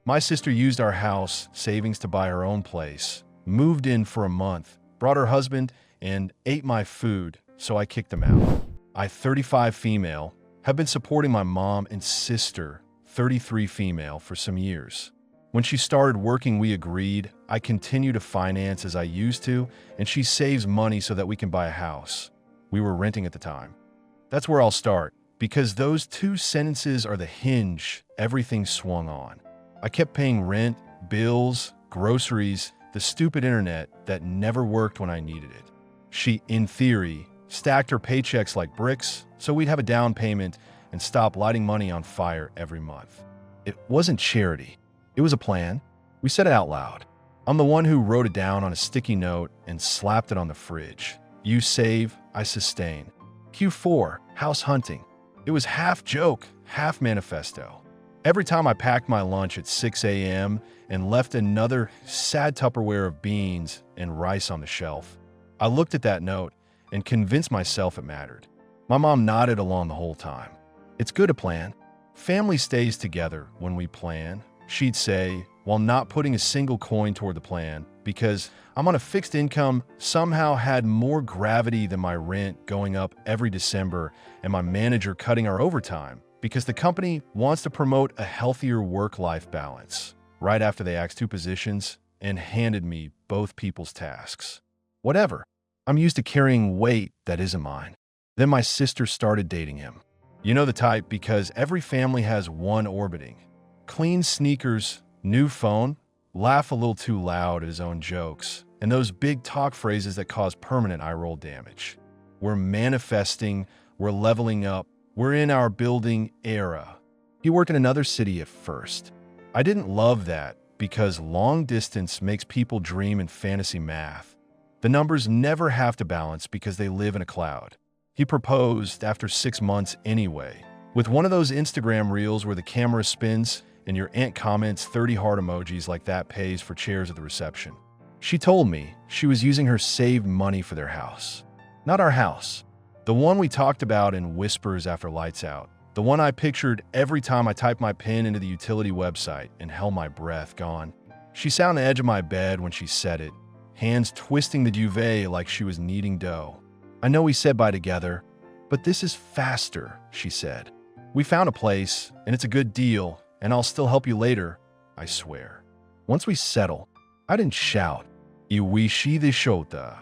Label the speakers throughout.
Speaker 1: My sister used our house savings to buy her own place, moved in for a month, brought her husband, and ate my food, so I kicked him out. I, 35 female, have been supporting my mom and sister, 33 female, for some years. When she started working, we agreed I continue to finance as I used to, and she saves money so that we can buy a house. We were renting at the time. That's where I'll start, because those two sentences are the hinge everything swung on. I kept paying rent, bills, groceries, the stupid internet that never worked when I needed it. She, in theory, stacked her paychecks like bricks, so we'd have a down payment and stop lighting money on fire every month. It wasn't charity. It was a plan. We said it out loud. I'm the one who wrote it down on a sticky note and slapped it on the fridge. You save, I sustain. Q4, house hunting. It was half joke, half manifesto. Every time I packed my lunch at 6 a.m. and left another sad Tupperware of beans and rice on the shelf, I looked at that note and convinced myself it mattered. My mom nodded along the whole time. It's good to plan. Family stays together when we plan, she'd say, while not putting a single coin toward the plan, because I'm on a fixed income somehow had more gravity than my rent going up every December and my manager cutting our overtime, because the company wants to promote a healthier work-life balance. Right after they axed 2 positions and handed me both people's tasks. Whatever. I'm used to carrying weight that isn't mine. Then my sister started dating him. You know the type, because every family has one orbiting. Clean sneakers, new phone, laugh a little too loud at his own jokes, and those big talk phrases that cause permanent eye-roll damage. We're manifesting, we're leveling up, we're in our building era. He worked in another city at first. I didn't love that, because long distance makes people dream in fantasy math. The numbers never have to balance because they live in a cloud. He proposed after 6 months anyway, with one of those Instagram reels where the camera spins and your aunt comments 30 heart emojis like that pays for chairs at the reception. She told me she was using her saved money for their house. Not our house. The one we talked about in whispers after lights out. The one I pictured every time I typed my PIN into the utility website and held my breath gone. She sat on the edge of my bed when she said it, hands twisting the duvet like she was kneading dough. I know we said bye together, but this is faster, she said. We found a place, and it's a good deal, and I'll still help you later, I swear. Once we settle, I didn't shout, "Iwishi de shota."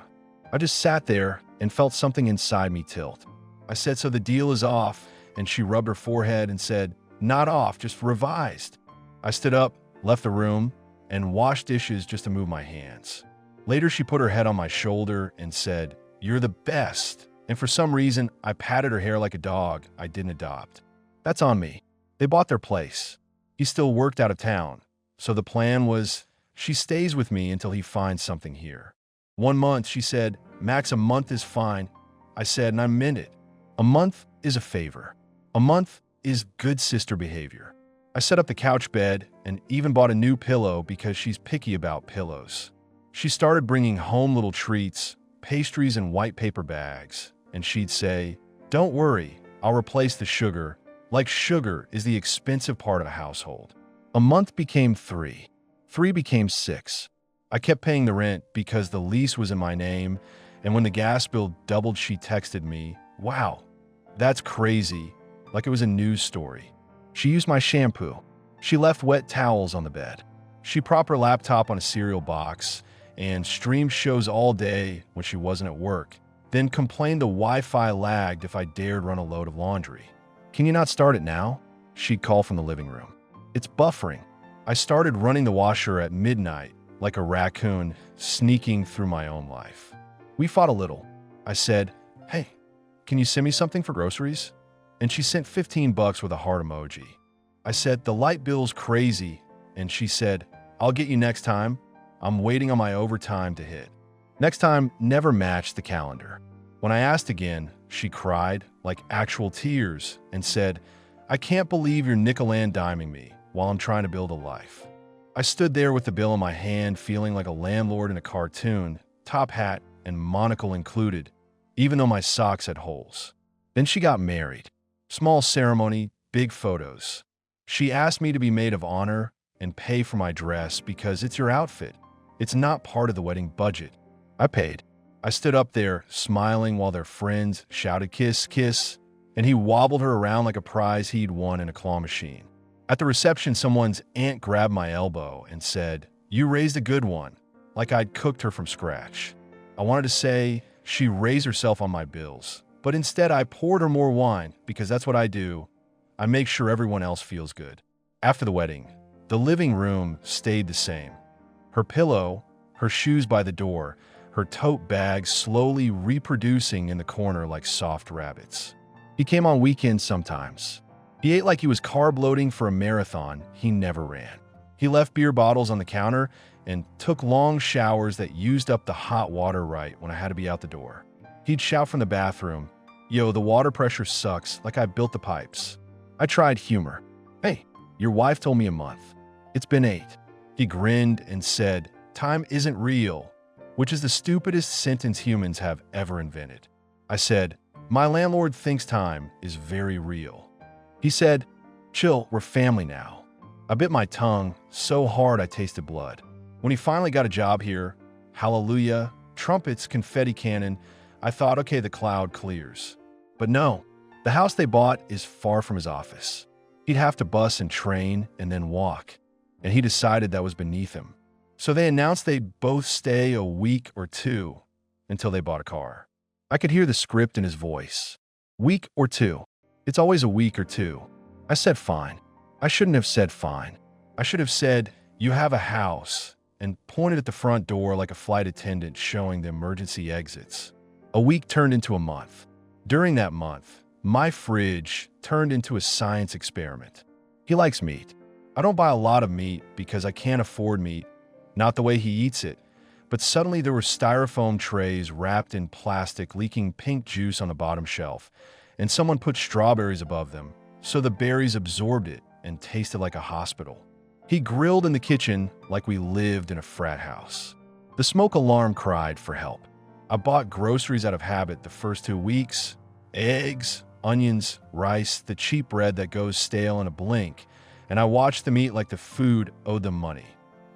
Speaker 1: I just sat there and felt something inside me tilt. I said, "So the deal is off," and she rubbed her forehead and said, "Not off, just revised." I stood up, left the room, and washed dishes just to move my hands. Later, she put her head on my shoulder and said, "You're the best." And for some reason, I patted her hair like a dog I didn't adopt. That's on me. They bought their place. He still worked out of town. So the plan was, she stays with me until he finds something here. 1 month, she said, "Max, a month is fine." I said, and I meant it. A month is a favor. A month is good sister behavior. I set up the couch bed and even bought a new pillow because she's picky about pillows. She started bringing home little treats, pastries in white paper bags, and she'd say, "Don't worry, I'll replace the sugar." Like sugar is the expensive part of a household. A month became 3. 3 became 6. I kept paying the rent because the lease was in my name, and when the gas bill doubled, she texted me, "Wow, that's crazy," like it was a news story. She used my shampoo. She left wet towels on the bed. She propped her laptop on a cereal box and streamed shows all day when she wasn't at work, then complained the Wi-Fi lagged if I dared run a load of laundry. "Can you not start it now?" she'd call from the living room. "It's buffering." I started running the washer at midnight, like a raccoon sneaking through my own life. We fought a little. I said, "Hey, can you send me something for groceries?" And she sent $15 with a heart emoji. I said, "The light bill's crazy," and she said, "I'll get you next time. I'm waiting on my overtime to hit." Next time never matched the calendar. When I asked again, she cried, like actual tears, and said, "I can't believe you're nickel-and-diming me while I'm trying to build a life." I stood there with the bill in my hand, feeling like a landlord in a cartoon, top hat and monocle included, even though my socks had holes. Then she got married. Small ceremony, big photos. She asked me to be maid of honor, and pay for my dress because it's your outfit. It's not part of the wedding budget. I paid. I stood up there, smiling while their friends shouted, "Kiss, kiss," and he wobbled her around like a prize he'd won in a claw machine. At the reception, someone's aunt grabbed my elbow and said, "You raised a good one," like I'd cooked her from scratch. I wanted to say she raised herself on my bills, but instead I poured her more wine because that's what I do. I make sure everyone else feels good. After the wedding, the living room stayed the same. Her pillow, her shoes by the door, her tote bag slowly reproducing in the corner like soft rabbits. He came on weekends sometimes. He ate like he was carb loading for a marathon he never ran. He left beer bottles on the counter and took long showers that used up the hot water right when I had to be out the door. He'd shout from the bathroom, "Yo, the water pressure sucks, like I built the pipes." I tried humor. "Hey, your wife told me a month. It's been 8. He grinned and said, "Time isn't real," which is the stupidest sentence humans have ever invented. I said, "My landlord thinks time is very real." He said, "Chill, we're family now." I bit my tongue so hard I tasted blood. When he finally got a job here, hallelujah, trumpets, confetti cannon, I thought, okay, the cloud clears. But no, the house they bought is far from his office. He'd have to bus and train and then walk, and he decided that was beneath him. So they announced they'd both stay a week or two until they bought a car. I could hear the script in his voice. Week or two. It's always a week or two. I said fine. I shouldn't have said fine. I should have said, "You have a house," and pointed at the front door like a flight attendant showing the emergency exits. A week turned into a month. During that month, my fridge turned into a science experiment. He likes meat. I don't buy a lot of meat because I can't afford meat, not the way he eats it, but suddenly there were styrofoam trays wrapped in plastic leaking pink juice on the bottom shelf, and someone put strawberries above them, so the berries absorbed it and tasted like a hospital. He grilled in the kitchen like we lived in a frat house. The smoke alarm cried for help. I bought groceries out of habit the first 2 weeks: eggs, onions, rice, the cheap bread that goes stale in a blink, and I watched them eat like the food owed them money.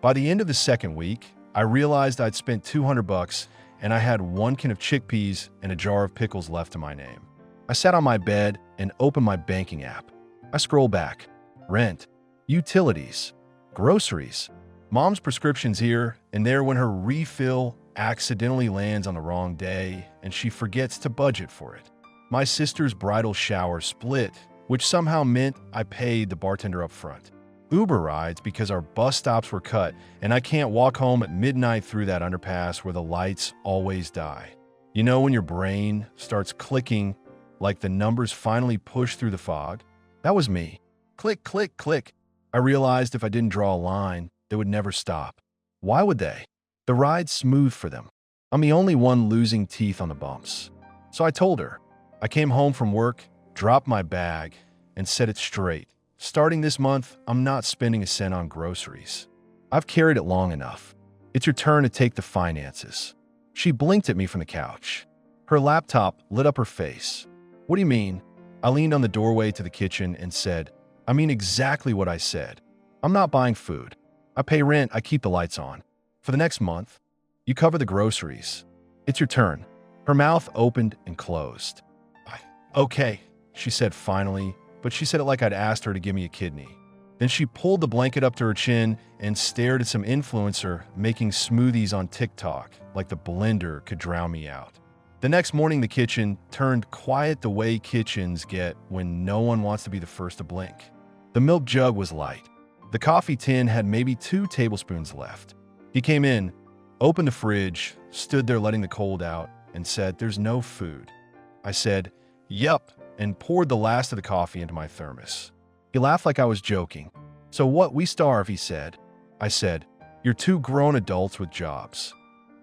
Speaker 1: By the end of the second week, I realized I'd spent $200 and I had 1 can of chickpeas and a jar of pickles left to my name. I sat on my bed and opened my banking app. I scrolled back. Rent, utilities, groceries, mom's prescriptions here and there when her refill accidentally lands on the wrong day and she forgets to budget for it. My sister's bridal shower split, which somehow meant I paid the bartender up front. Uber rides because our bus stops were cut and I can't walk home at midnight through that underpass where the lights always die. You know when your brain starts clicking like the numbers finally push through the fog? That was me. Click, click, click. I realized if I didn't draw a line, they would never stop. Why would they? The ride's smooth for them. I'm the only one losing teeth on the bumps. So I told her. I came home from work, dropped my bag, and set it straight. Starting this month, I'm not spending a cent on groceries. I've carried it long enough. It's your turn to take the finances. She blinked at me from the couch. Her laptop lit up her face. What do you mean? I leaned on the doorway to the kitchen and said, I mean exactly what I said. I'm not buying food. I pay rent, I keep the lights on. For the next month, you cover the groceries. It's your turn. Her mouth opened and closed. Okay, she said finally, but she said it like I'd asked her to give me a kidney. Then she pulled the blanket up to her chin and stared at some influencer making smoothies on TikTok like the blender could drown me out. The next morning, the kitchen turned quiet the way kitchens get when no one wants to be the first to blink. The milk jug was light. The coffee tin had maybe 2 tablespoons left. He came in, opened the fridge, stood there letting the cold out, and said, "There's no food." I said, "Yup," and poured the last of the coffee into my thermos. He laughed like I was joking. "So what, we starve," he said. I said, "You're 2 grown adults with jobs."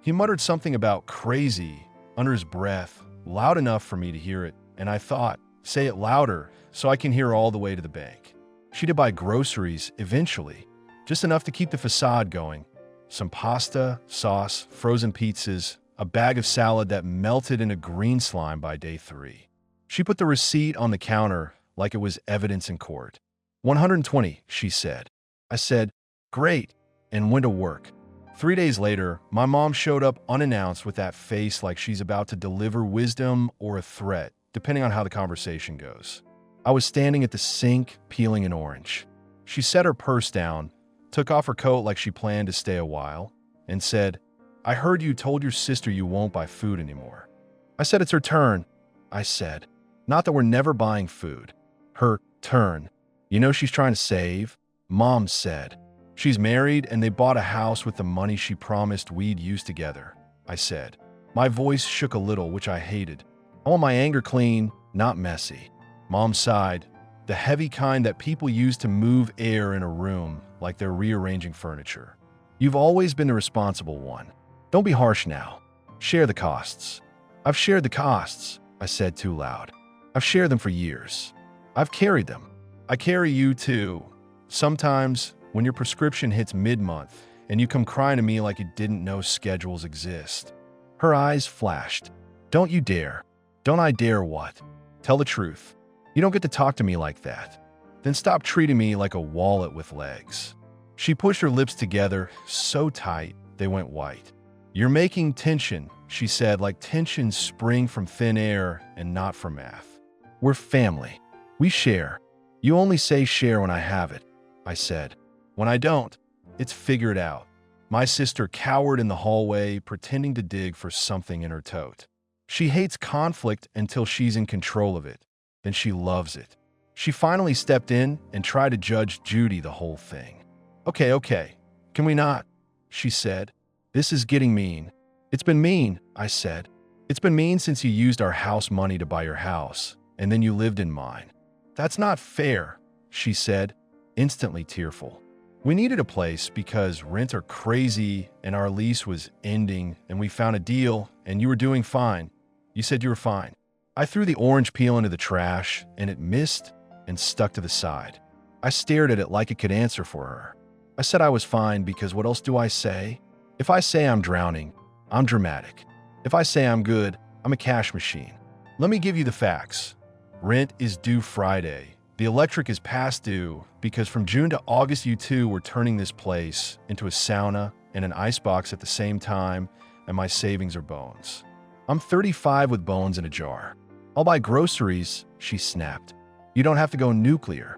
Speaker 1: He muttered something about crazy under his breath, loud enough for me to hear it, and I thought, say it louder so I can hear all the way to the bank. She'd buy groceries eventually, just enough to keep the facade going. Some pasta, sauce, frozen pizzas, a bag of salad that melted into green slime by day 3. She put the receipt on the counter like it was evidence in court. 120, she said. I said, Great, and went to work. 3 days later, my mom showed up unannounced with that face like she's about to deliver wisdom or a threat, depending on how the conversation goes. I was standing at the sink, peeling an orange. She set her purse down, took off her coat like she planned to stay a while, and said, "I heard you told your sister you won't buy food anymore." I said it's her turn, I said. Not that we're never buying food. Her turn. You know she's trying to save? Mom said. She's married and they bought a house with the money she promised we'd use together, I said. My voice shook a little, which I hated. I want my anger clean, not messy. Mom sighed, the heavy kind that people use to move air in a room like they're rearranging furniture. You've always been the responsible one. Don't be harsh now. Share the costs. I've shared the costs, I said too loud. I've shared them for years. I've carried them. I carry you too. Sometimes, when your prescription hits mid-month and you come crying to me like you didn't know schedules exist. Her eyes flashed. Don't you dare. Don't I dare what? Tell the truth. You don't get to talk to me like that. Then stop treating me like a wallet with legs. She pushed her lips together so tight they went white. You're making tension, she said, like tensions spring from thin air and not from math. We're family. We share. You only say share when I have it, I said. When I don't, it's figure it out. My sister cowered in the hallway, pretending to dig for something in her tote. She hates conflict until she's in control of it. Then she loves it. She finally stepped in and tried to judge Judy the whole thing. Okay. Can we not? She said. This is getting mean. It's been mean, I said. It's been mean since you used our house money to buy your house, and then you lived in mine. That's not fair, she said, instantly tearful. We needed a place because rent are crazy and our lease was ending and we found a deal and you were doing fine. You said you were fine. I threw the orange peel into the trash and it missed and stuck to the side. I stared at it like it could answer for her. I said I was fine because what else do I say? If I say I'm drowning, I'm dramatic. If I say I'm good, I'm a cash machine. Let me give you the facts. Rent is due Friday. The electric is past due because from June to August you two were turning this place into a sauna and an icebox at the same time, and my savings are bones. I'm 35 with bones in a jar. I'll buy groceries, she snapped. You don't have to go nuclear.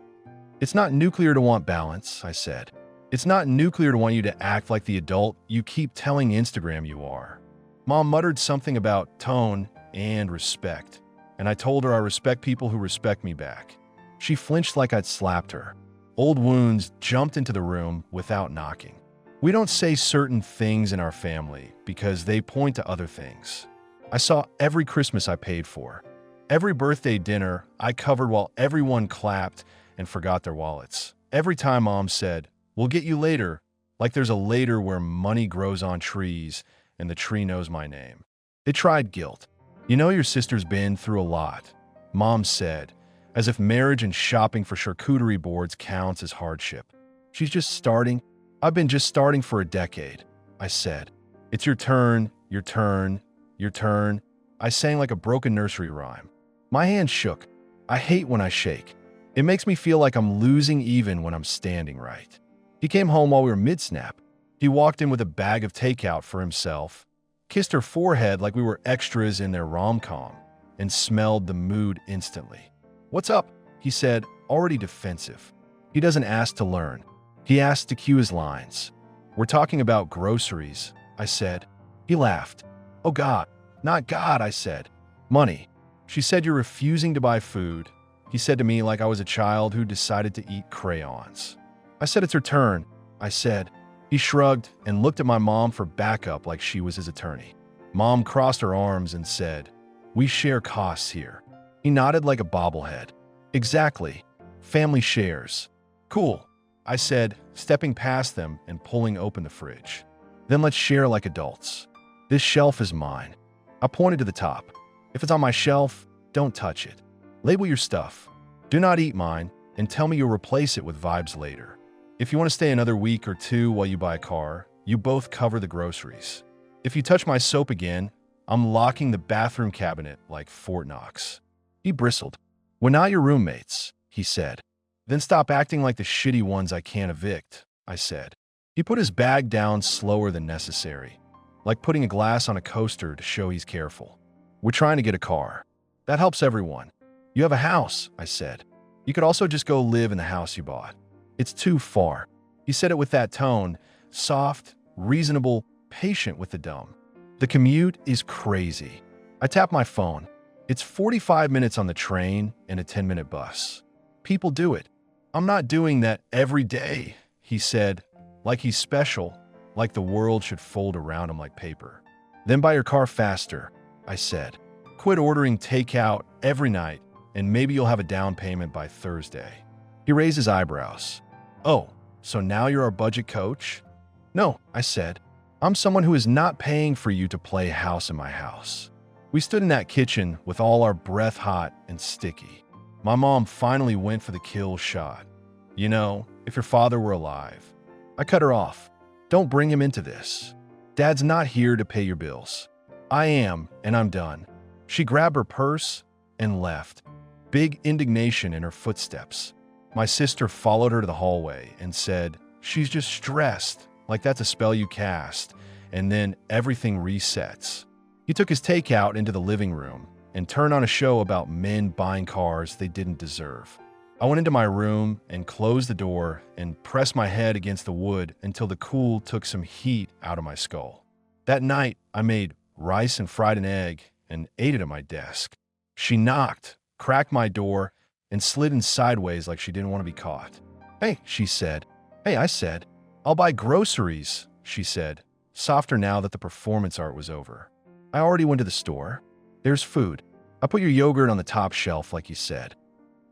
Speaker 1: It's not nuclear to want balance, I said. It's not nuclear to want you to act like the adult you keep telling Instagram you are. Mom muttered something about tone and respect, and I told her I respect people who respect me back. She flinched like I'd slapped her. Old wounds jumped into the room without knocking. We don't say certain things in our family because they point to other things. I saw every Christmas I paid for. Every birthday dinner I covered while everyone clapped and forgot their wallets. Every time Mom said, "We'll get you later," like there's a later where money grows on trees and the tree knows my name. It tried guilt. You know your sister's been through a lot, Mom said, as if marriage and shopping for charcuterie boards counts as hardship. She's just starting. I've been just starting for a decade, I said. It's your turn, your turn, your turn. I sang like a broken nursery rhyme. My hands shook. I hate when I shake. It makes me feel like I'm losing even when I'm standing right. He came home while we were mid-snap. He walked in with a bag of takeout for himself, kissed her forehead like we were extras in their rom-com, and smelled the mood instantly. "What's up?" he said, already defensive. He doesn't ask to learn. He asks to cue his lines. "We're talking about groceries," I said. He laughed. "Oh God." "Not God," I said. "Money." She said, "You're refusing to buy food," he said to me like I was a child who decided to eat crayons. I said it's her turn, I said. He shrugged and looked at my mom for backup like she was his attorney. Mom crossed her arms and said, "We share costs here." He nodded like a bobblehead. "Exactly. Family shares." "Cool," I said, stepping past them and pulling open the fridge. "Then let's share like adults. This shelf is mine." I pointed to the top. "If it's on my shelf, don't touch it. Label your stuff. Do not eat mine and tell me you'll replace it with vibes later. If you want to stay another week or two while you buy a car, you both cover the groceries. If you touch my soap again, I'm locking the bathroom cabinet like Fort Knox." He bristled. "We're not your roommates," he said. "Then stop acting like the shitty ones I can't evict," I said. He put his bag down slower than necessary, like putting a glass on a coaster to show he's careful. We're trying to get a car. That helps everyone. You have a house, I said. You could also just go live in the house you bought. It's too far. He said it with that tone, soft, reasonable, patient with the dumb. The commute is crazy. I tap my phone. It's 45 minutes on the train and a 10-minute bus. People do it. I'm not doing that every day, he said, like he's special, like the world should fold around him like paper. Then buy your car faster, I said. Quit ordering takeout every night, and maybe you'll have a down payment by Thursday. He raised his eyebrows. Oh, so now you're our budget coach? No, I said. I'm someone who is not paying for you to play house in my house. We stood in that kitchen with all our breath hot and sticky. My mom finally went for the kill shot. You know, if your father were alive. I cut her off. Don't bring him into this. Dad's not here to pay your bills. I am, and I'm done. She grabbed her purse and left. Big indignation in her footsteps. My sister followed her to the hallway and said, "She's just stressed, like that's a spell you cast, and then everything resets." He took his takeout into the living room and turned on a show about men buying cars they didn't deserve. I went into my room and closed the door and pressed my head against the wood until the cool took some heat out of my skull. That night, I made rice and fried an egg and ate it at my desk. She knocked, cracked my door, and slid in sideways like she didn't want to be caught. "Hey," she said. "Hey," I said. "I'll buy groceries," she said, softer now that the performance art was over. "I already went to the store. There's food. I put your yogurt on the top shelf like you said."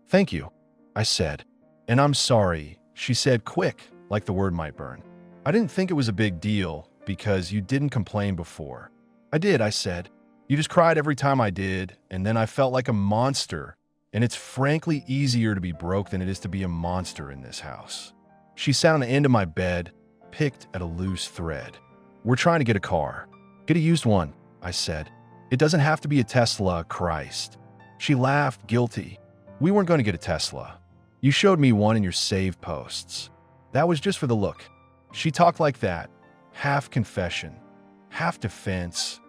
Speaker 1: "Thank you," I said. "And I'm sorry," she said quick, like the word might burn. "I didn't think it was a big deal because you didn't complain before." "I did," I said. "You just cried every time I did, and then I felt like a monster, and it's frankly easier to be broke than it is to be a monster in this house." She sat on the end of my bed, picked at a loose thread. "We're trying to get a car. Get a used one," I said. "It doesn't have to be a Tesla, Christ." She laughed, guilty. "We weren't going to get a Tesla. You showed me one in your save posts. That was just for the look." She talked like that, half confession, half defense,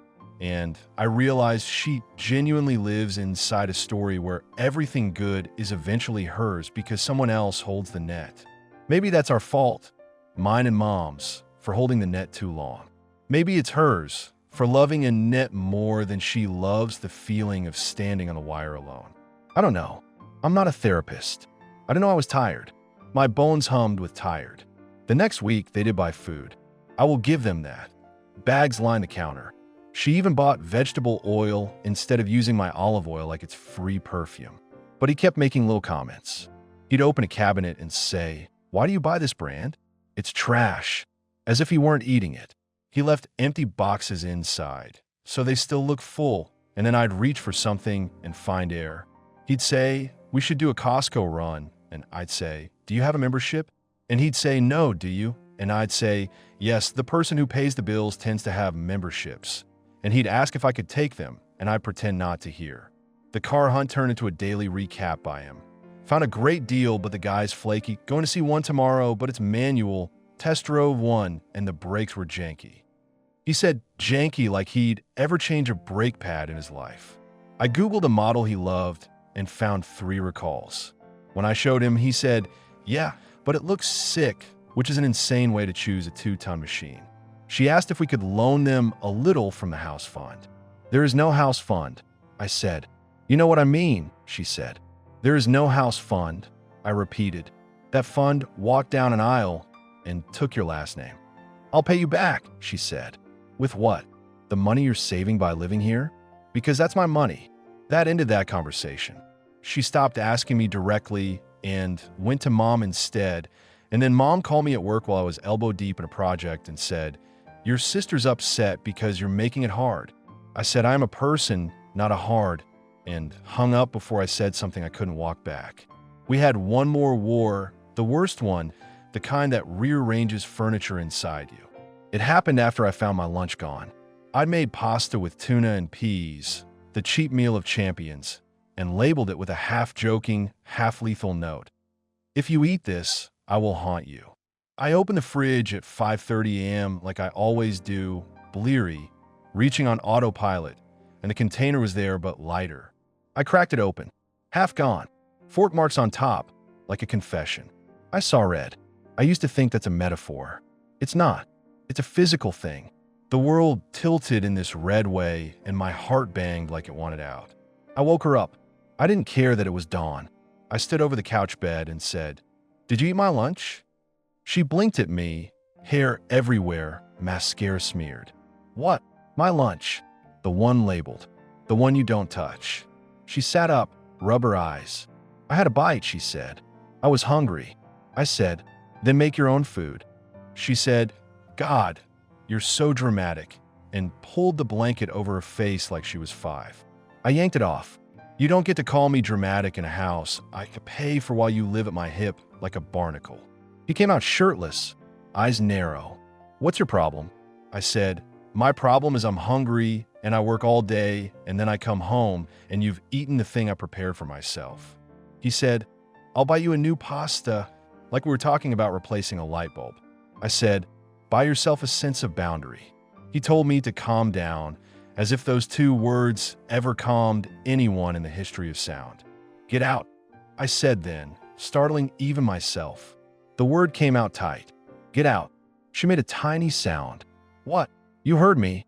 Speaker 1: and I realized she genuinely lives inside a story where everything good is eventually hers because someone else holds the net. Maybe that's our fault, mine and Mom's, for holding the net too long. Maybe it's hers, for loving a net more than she loves the feeling of standing on the wire alone. I don't know. I'm not a therapist. I didn't know I was tired. My bones hummed with tired. The next week, they did buy food. I will give them that. Bags lined the counter. She even bought vegetable oil instead of using my olive oil like it's free perfume. But he kept making little comments. He'd open a cabinet and say, "Why do you buy this brand? It's trash," as if he weren't eating it. He left empty boxes inside, so they still look full, and then I'd reach for something and find air. He'd say, "We should do a Costco run," and I'd say, "Do you have a membership?" And he'd say, "No, do you?" And I'd say, "Yes, the person who pays the bills tends to have memberships." And he'd ask if I could take them, and I'd pretend not to hear. The car hunt turned into a daily recap by him. Found a great deal, but the guy's flaky. Going to see one tomorrow, but it's manual. Test drove one, and the brakes were janky. He said janky like he'd ever change a brake pad in his life. I Googled a model he loved and found 3 recalls. When I showed him, he said, "Yeah, but it looks sick," which is an insane way to choose a 2-ton machine. She asked if we could loan them a little from the house fund. "There is no house fund," I said. "You know what I mean," she said. "There is no house fund," I repeated. "That fund walked down an aisle and took your last name." "I'll pay you back," she said. "With what? The money you're saving by living here?" "Because that's my money." That ended that conversation. She stopped asking me directly and went to Mom instead, and then Mom called me at work while I was elbow deep in a project and said, "Your sister's upset because you're making it hard." I said, "I'm a person, not a hard," and hung up before I said something I couldn't walk back. We had one more war, the worst one, the kind that rearranges furniture inside you. It happened after I found my lunch gone. I'd made pasta with tuna and peas, the cheap meal of champions, and labeled it with a half-joking, half-lethal note. "If you eat this, I will haunt you." I opened the fridge at 5:30 a.m. like I always do, bleary, reaching on autopilot, and the container was there but lighter. I cracked it open, half gone, fork marks on top, like a confession. I saw red. I used to think that's a metaphor. It's not. It's a physical thing. The world tilted in this red way, and my heart banged like it wanted out. I woke her up. I didn't care that it was dawn. I stood over the couch bed and said, "Did you eat my lunch?" She blinked at me, hair everywhere, mascara smeared. "What?" "My lunch. The one labeled. The one you don't touch." She sat up, rubbed her eyes. "I had a bite," she said. "I was hungry." I said, "Then make your own food." She said, "God, you're so dramatic," and pulled the blanket over her face like she was 5. I yanked it off. "You don't get to call me dramatic in a house I could pay for while you live at my hip like a barnacle." He came out shirtless, eyes narrow. "What's your problem?" I said, "My problem is I'm hungry and I work all day and then I come home and you've eaten the thing I prepared for myself." He said, "I'll buy you a new pasta," like we were talking about replacing a light bulb. I said, "Buy yourself a sense of boundary." He told me to calm down, as if those 2 words ever calmed anyone in the history of sound. "Get out," I said then, startling even myself. The word came out tight. "Get out." She made a tiny sound. "What?" "You heard me,"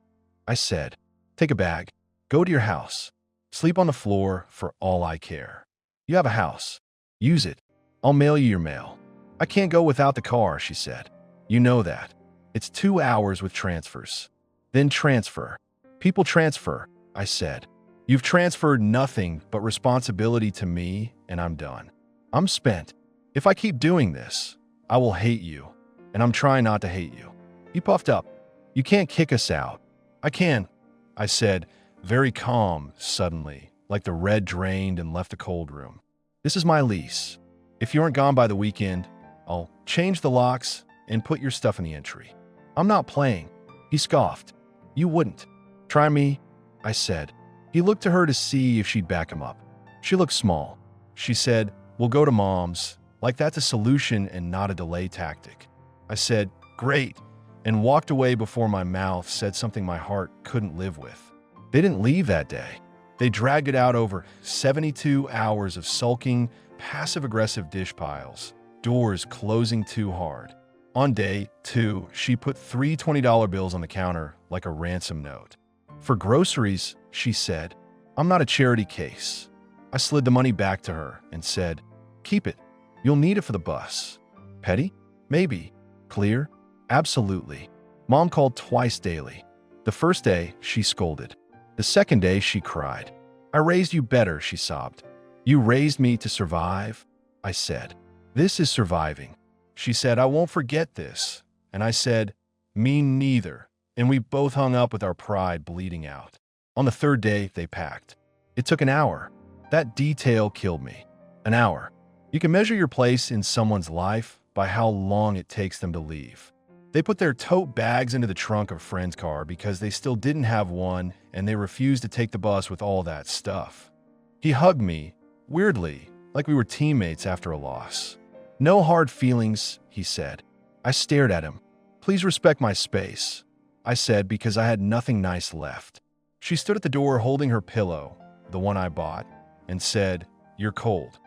Speaker 1: I said. "Take a bag. Go to your house. Sleep on the floor for all I care. You have a house. Use it. I'll mail you your mail." "I can't go without the car," she said. "You know that. It's 2 hours with transfers." "Then transfer." "People transfer," I said. "You've transferred nothing but responsibility to me, and I'm done. I'm spent. If I keep doing this, I will hate you, and I'm trying not to hate you." He puffed up. "You can't kick us out." "I can," I said, very calm suddenly, like the red drained and left the cold room. "This is my lease. If you aren't gone by the weekend, I'll change the locks and put your stuff in the entry." "I'm not playing." He scoffed. "You wouldn't." "Try me," I said. He looked to her to see if she'd back him up. She looked small. She said, "We'll go to Mom's," like that's a solution and not a delay tactic. I said, "Great," and walked away before my mouth said something my heart couldn't live with. They didn't leave that day. They dragged it out over 72 hours of sulking, passive-aggressive dish piles, doors closing too hard. On day 2, she put 3 $20 bills on the counter like a ransom note. "For groceries," she said. "I'm not a charity case." I slid the money back to her and said, "Keep it. You'll need it for the bus." "Petty? Maybe. Clear? Absolutely." Mom called twice daily. The first day, she scolded. The second day, she cried. "I raised you better," she sobbed. "You raised me to survive?" I said. "This is surviving." She said, "I won't forget this." And I said, "Me neither." And we both hung up with our pride bleeding out. On the third day, they packed. It took an hour. That detail killed me. An hour. You can measure your place in someone's life by how long it takes them to leave. They put their tote bags into the trunk of a friend's car because they still didn't have one and they refused to take the bus with all that stuff. He hugged me, weirdly, like we were teammates after a loss. "No hard feelings," he said. I stared at him. "Please respect my space," I said because I had nothing nice left. She stood at the door holding her pillow, the one I bought, and said, "You're cold."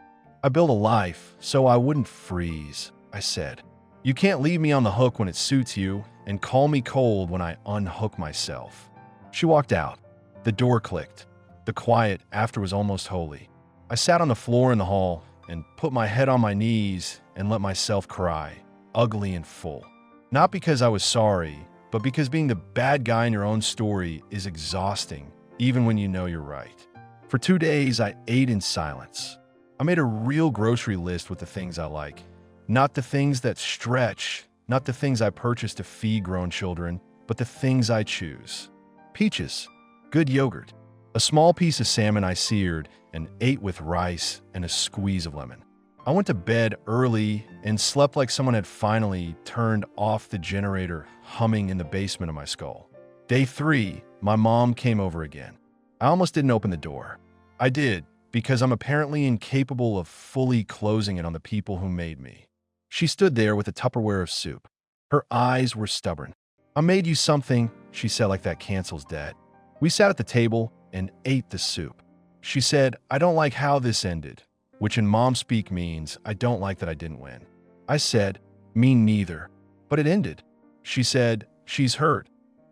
Speaker 1: "I built a life so I wouldn't freeze," I said. "You can't leave me on the hook when it suits you and call me cold when I unhook myself." She walked out. The door clicked. The quiet after was almost holy. I sat on the floor in the hall and put my head on my knees and let myself cry, ugly and full. Not because I was sorry, but because being the bad guy in your own story is exhausting, even when you know you're right. For 2 days, I ate in silence. I made a real grocery list with the things I like. Not the things that stretch, not the things I purchase to feed grown children, but the things I choose. Peaches, good yogurt, a small piece of salmon I seared and ate with rice and a squeeze of lemon. I went to bed early and slept like someone had finally turned off the generator humming in the basement of my skull. Day 3, my mom came over again. I almost didn't open the door. I did, because I'm apparently incapable of fully closing it on the people who made me. She stood there with a Tupperware of soup. Her eyes were stubborn. I made you something, she said like that cancels debt. We sat at the table and ate the soup. She said, I don't like how this ended, which in mom speak means I don't like that I didn't win. I said, me neither, but it ended. She said, she's hurt.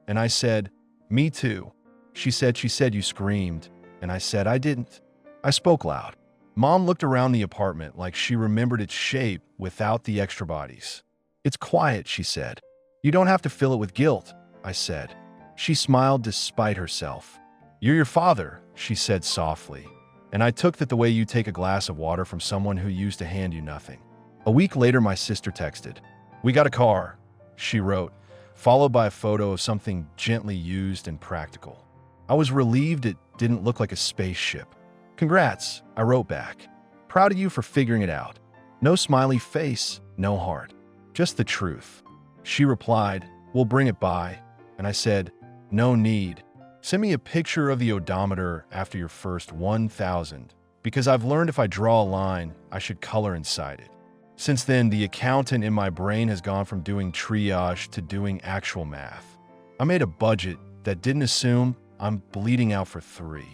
Speaker 1: And I said, me too. She said you screamed. And I said, I didn't. I spoke loud. Mom looked around the apartment like she remembered its shape without the extra bodies. It's quiet, she said. You don't have to fill it with guilt, I said. She smiled despite herself. You're your father, she said softly. And I took that the way you take a glass of water from someone who used to hand you nothing. A week later, my sister texted. We got a car, she wrote, followed by a photo of something gently used and practical. I was relieved it didn't look like a spaceship. Congrats, I wrote back. Proud of you for figuring it out. No smiley face, no heart. Just the truth. She replied, we'll bring it by. And I said, no need. Send me a picture of the odometer after your first 1,000, because I've learned if I draw a line, I should color inside it. Since then, the accountant in my brain has gone from doing triage to doing actual math. I made a budget that didn't assume I'm bleeding out for 3.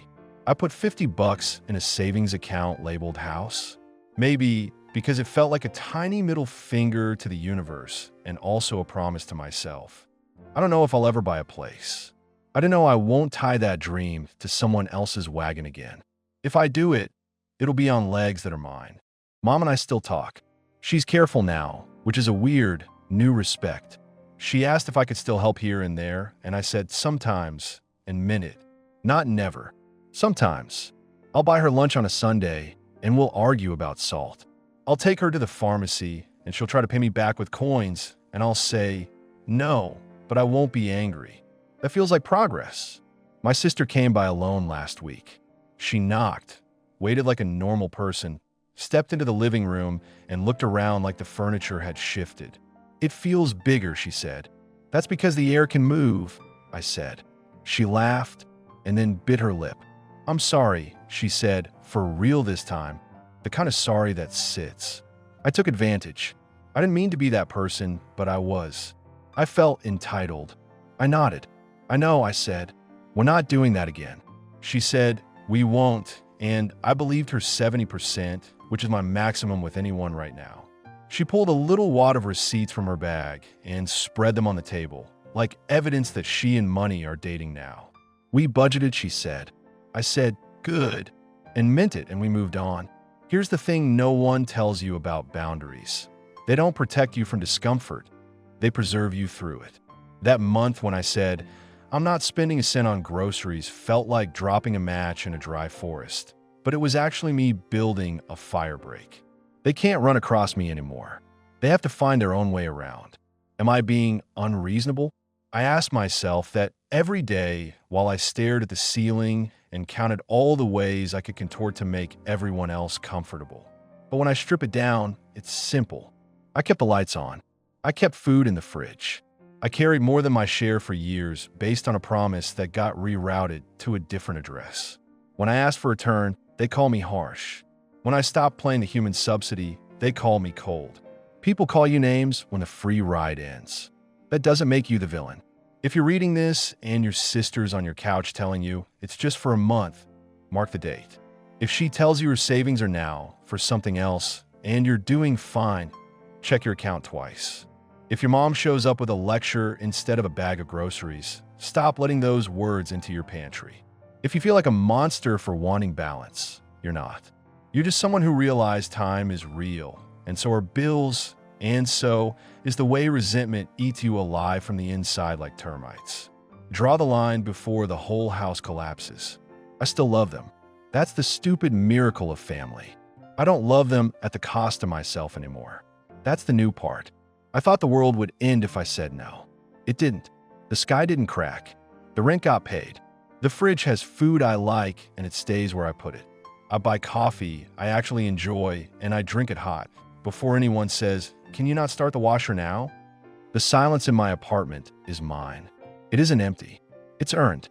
Speaker 1: I put $50 in a savings account labeled house. Maybe because it felt like a tiny middle finger to the universe and also a promise to myself. I don't know if I'll ever buy a place. I don't know I won't tie that dream to someone else's wagon again. If I do it, it'll be on legs that are mine. Mom and I still talk. She's careful now, which is a weird, new respect. She asked if I could still help here and there, and I said sometimes, and meant it. Not never. Sometimes. I'll buy her lunch on a Sunday, and we'll argue about salt. I'll take her to the pharmacy, and she'll try to pay me back with coins, and I'll say, no, but I won't be angry. That feels like progress. My sister came by alone last week. She knocked, waited like a normal person, stepped into the living room, and looked around like the furniture had shifted. It feels bigger, she said. That's because the air can move, I said. She laughed and then bit her lip. I'm sorry, she said, for real this time, the kind of sorry that sits. I took advantage. I didn't mean to be that person, but I was. I felt entitled. I nodded. I know, I said. We're not doing that again. She said, we won't, and I believed her 70%, which is my maximum with anyone right now. She pulled a little wad of receipts from her bag and spread them on the table, like evidence that she and money are dating now. We budgeted, she said. I said, good, and meant it, and we moved on. Here's the thing no one tells you about boundaries. They don't protect you from discomfort. They preserve you through it. That month when I said, I'm not spending a cent on groceries felt like dropping a match in a dry forest, but it was actually me building a fire break. They can't run across me anymore. They have to find their own way around. Am I being unreasonable? I asked myself that every day while I stared at the ceiling and counted all the ways I could contort to make everyone else comfortable. But when I strip it down, it's simple. I kept the lights on. I kept food in the fridge. I carried more than my share for years based on a promise that got rerouted to a different address. When I asked for a turn, they call me harsh. When I stopped playing the human subsidy, they call me cold. People call you names when the free ride ends. That doesn't make you the villain. If you're reading this and your sister's on your couch telling you it's just for a month, mark the date. If she tells you her savings are now for something else and you're doing fine, check your account twice. If your mom shows up with a lecture instead of a bag of groceries, stop letting those words into your pantry. If you feel like a monster for wanting balance, you're not. You're just someone who realized time is real, and so are bills, and so is the way resentment eats you alive from the inside like termites. Draw the line before the whole house collapses. I still love them. That's the stupid miracle of family. I don't love them at the cost of myself anymore. That's the new part. I thought the world would end if I said no. It didn't. The sky didn't crack. The rent got paid. The fridge has food I like and it stays where I put it. I buy coffee I actually enjoy and I drink it hot before anyone says, "Can you not start the washer now?" The silence in my apartment is mine. It isn't empty. It's earned.